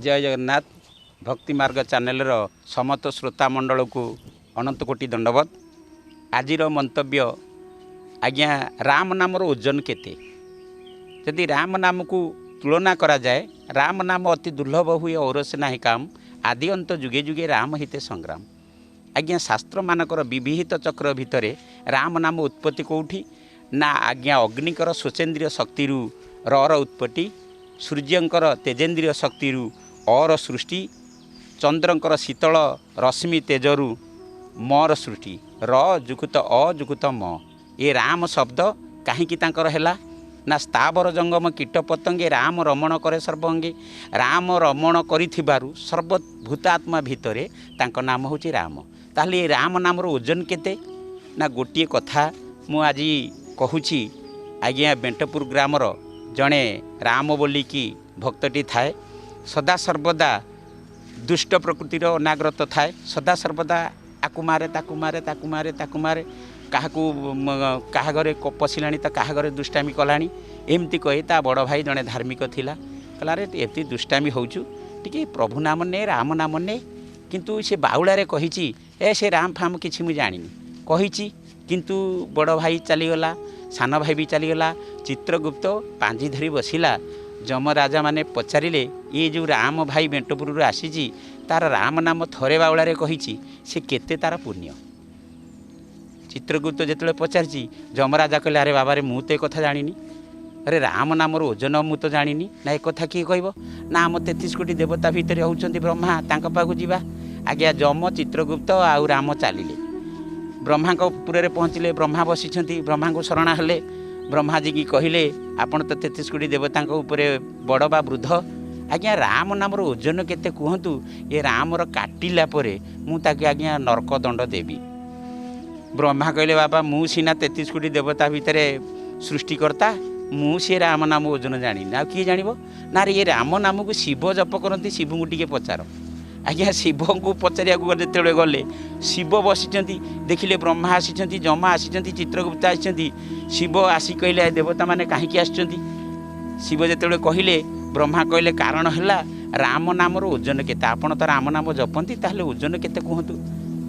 जय जगन्नाथ भक्ति मार्ग चैनल समस्त श्रोता मंडल को अनंत कोटि दंडवत। आज मंतव्य आज्ञा राम नामर ओजन केते जदि राम नाम को तुलना करा जाए राम नाम अति दुर्लभ हुए और से ना काम आदि अंत जुगे जुगे राम हिते संग्राम। आज्ञा शास्त्र मानकर विविहित चक्र भितर राम नाम उत्पत्ति कौटी ना आज्ञा अग्निकर स्वचेन्द्रिय शक्ति र उत्पत्ति सूर्यंकर तेजेन्द्रिय शक्ति और सृष्टि चंद्रंकर शीतल रश्मि तेजरु मर सृष्टि र जुकुत अजुकुत म ये राम शब्द कहीं है ना स्थावर जंगम कीट पतंगे राम रमण करे सर्वंगे राम रमण करिथिबारु सर्वभूतात्मा भितरे तांको नाम होची राम। ताहले ये राम नामर ओजन केते ना गोटे कथा मु आज कहूची। आज्ञा बेंटपुर ग्रामर जड़े राम बोलिकी भक्तटी थाए सदा सर्वदा दुष्ट प्रकृतिर अनाग्रत थाए सदा सर्वदा आकु मारे ताकु मारे ताकु मारे ताकु मारे क्या घरे पशिला तो क्या घरे दुष्टामी कलानी एमती कही ता बड़ भाई जड़े धार्मिक थिला कहला रे एमती दुष्टामी होचु टिके प्रभु नाम ने राम नाम ने किंतु से बाउलारे कहिची ए से राम फाम किछि मु जानिनी कहिची किंतु बड़ भाई चलीगला सान भाई भी चलीगला चित्रगुप्त पांजी धरी बसिला जमराजा माने पचारिले ये जो राम भाई बेंटपुर आसीची तार राम नाम थरे बाउलारे कहिची से केते तार पुण्य। चित्रगुप्त जिते पचारि जमराजा कहले अरे बाबा रे मुझे कथा जानी अरे राम नामर ओजन मु तो जानी ना एक कथा किए कह ना आम 33 कोटी देवता भितर होउछंती ब्रह्मा तांका पाखु जीवा। आज्ञा जम चित्रगुप्त आउ राम चलिले ब्रह्मा पुरे पहुँचले ब्रह्मा बसी ब्रह्मा को शरणा हेले ब्रह्मा जी की कहले आपण तो 33 कोटी देवता बड़ बा वृद्ध आज्ञा राम नामर ओजन केते कहतु ये रामर काटिला परे मु ताके आज्ञा नरक दंड देवी। ब्रह्मा कहले बाबा मु सीना 33 कोटी देवता भितर सृष्टिकर्ता मु से राम नाम ओजन जानी ना किए जानिबो ना रे ये राम नाम को शिव जप करती शिव को टिके पचार। आज्ञा शिव को पचारिया जो गले शिव बसी देखिले ब्रह्मा आसी जमा आसी चित्रगुप्त आसी शिव आसी कहले देवता माने कहीं आसी शिव जो कहले ब्रह्मा कहले कारण है राम नामर ओजन केते आपण तो राम नाम जपती ताहले ओजन केते कहतु।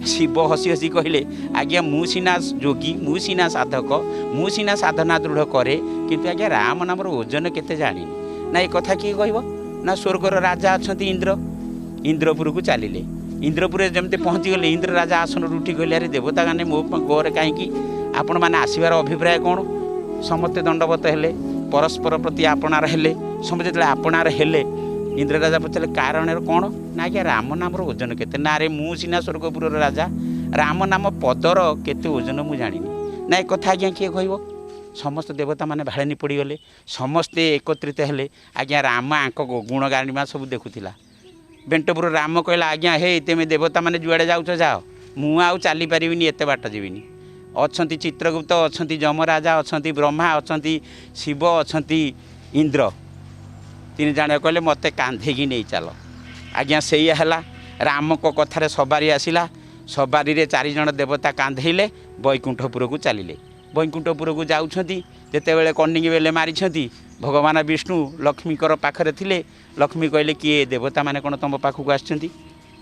शिव हसी हसी कहले आज्ञा मु सीना जोगी मु सीना साधक मु सीना साधना दृढ़ करे किंतु आज्ञा राम नामर ओजन केते जानी ना ये कथा किए कहब ना स्वर्गर राजा अच्छा इंद्र इंद्रपुर को चलिले इंद्रपुर जमते पहुँची गले इंद्र राजा आसन उठी कहले अरे देवता गाने मो गोरे कहीं आपण मैंने आसबार अभिप्राय कौन समस्ते दंडवत हेले परस्पर प्रति आपणार हेले समझे जो आपणार हेले इंद्र राजा पचारे कारण कौन ना आज्ञा राम नाम ओजन केते ना रे मु सीना स्वर्गपुर राजा राम नाम पदर केते ओजन मु जानी ना एक कथा आज्ञा किए कह समस्त देवता माने भाड़ेनी पड़गले समस्ते एकत्रित हेले आज्ञा राम आंक गुण गारिमा सब देखुला। बेंटपुर राम कहला आज्ञा हे तेमे देवता माने जुआड़े जाऊच जाओ मु आउ चली पारिबिनी एते बाट जीविनी अच्छी चित्रगुप्त अच्छा जमराजा अच्छा ब्रह्मा अच्छा शिव अच्छा इंद्र तीन जन कहले मते कांधेगी नहीं चल। आज्ञा से राम को कथार सवारी आसला सवारी रे 4 जन देवता कांधेले बैकुंठपुर को चलिले बैकुंठपुर को जाऊँगी जिते कन्निंग बेले मारी भगवान विष्णु लक्ष्मीकर पाखरे थिले लक्ष्मी कहले किए देवता माने कौन तुम पाखक आसछंती।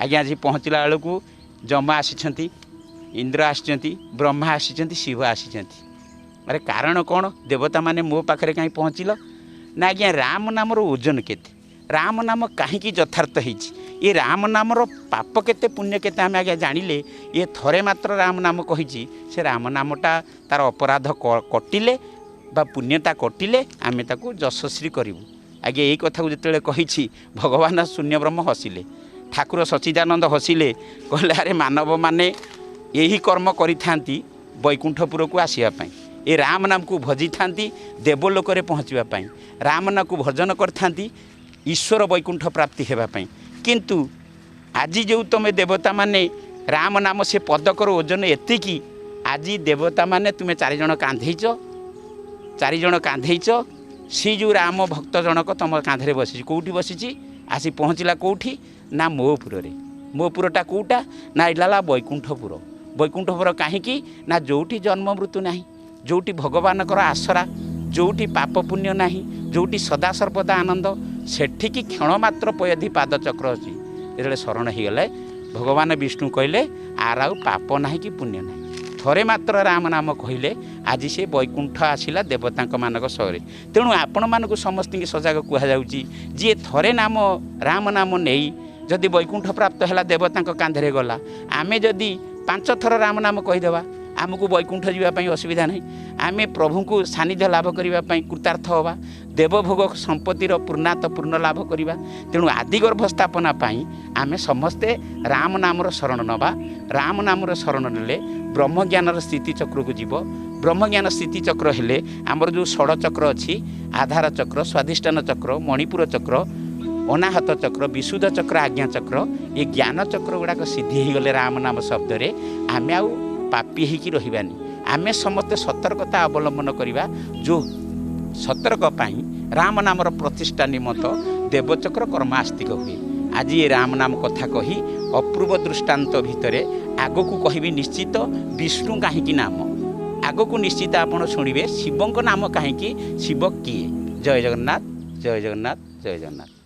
आज्ञा आज पहुँचला बेलू जमा आसी इंद्र आसी ब्रह्मा आसी शिव आसी अरे कारण कौन देवता माने मो पाखरे कहीं पहुँचल ना आज्ञा राम नामर ओजन केते राम नाम कहीं यथार्थ होती ये राम नामर पाप केते पुण्य केते आम आज्ञा जानिले ये थरे मात्र राम नाम कही से राम नामटा तार अपराध कटिले बा पुण्यता कटिले आमे ताकू यशस्वी करूँ। आज्ञा यही कथा को जिते कही भगवान शून्य ब्रह्म हसिले ठाकुर सच्चिदानंद हसिले कहले अरे मानव माने यही कर्म करिथांती बैकुंठपुर को आसीबा ये राम नाम को भजी था देवलोक पहुँचापी राम नाम को भजन करथांती ईश्वर बैकुंठ प्राप्ति होगापी किंतु आज जो तुम देवता माने राम नाम से पदकर ओजन एतिकी आज देवता माने तुम्हें 4 जन कांधेच 4 जन कांधेच सी जो राम भक्त जनक तुम कांधे बसी कौटी बसी आसी पहुँचला कौटी ना मोपुरटा कौटा ना इला बैकुंठपुर बैकुंठपुर कहीं ना जोटी जन्म मृत्यु ना जोटी भगवान आसरा जोटी पाप पुण्य ना जोटी सदा सर्वदा आनंद सेठिकी क्षण मात्र पयधी पाद चक्र अच्छी जो शरण हो गले भगवान विष्णु कहले आर आउ पाप ना कि पुण्य ना थरे मात्र राम नाम कहले आज से वैकुंठ आसला देवता मानक सौरे तेणु आपण मानक समस्त सजग कहुच्छी जी थरे नाम राम नाम नहीं जदि वैकुंठ प्राप्त है देवता कांधे गला आमे जदि 5 थर राम नाम कहीदेवा आमको वैकुंठ जावाई असुविधा नहीं आमे प्रभु को सानिध्य लाभ करने कृतार्थ हवा देवभोग संपत्तिर पूर्णात पूर्ण लाभ करवा तेणु आदिगर्भ स्थापना आमे समस्ते राम नामर शरण नवा राम नामर शरण ने ब्रह्मज्ञानर स्थिति चक्र को जीव ब्रह्मज्ञान स्थिति चक्र हेले आमर जो षड़ चक्र अच्छी आधार चक्र स्वाधिष्ठान चक्र मणिपुर चक्र अनाहत चक्र विशुद्ध चक्र आज्ञा चक्र ये ज्ञान चक्र गुड़ाक सिद्धि हो गले राम नाम शब्द आमे आउ पापी होकी रहिबानी आमे समस्त सतर्कता अवलंबन करवा जो सतर्क राम नामर प्रतिष्ठा निमित्त देवचक्र कर्म आस्तिक हुए आज ये राम नाम कथा कही अपूर्व दृष्टांत भितर आग को कहबी निश्चित विष्णु कहीं नाम आग को निश्चित आपण शुणिबे शिवंक नाम कहीं शिव किए जय जगन्नाथ जय जगन्नाथ जय जगन्नाथ।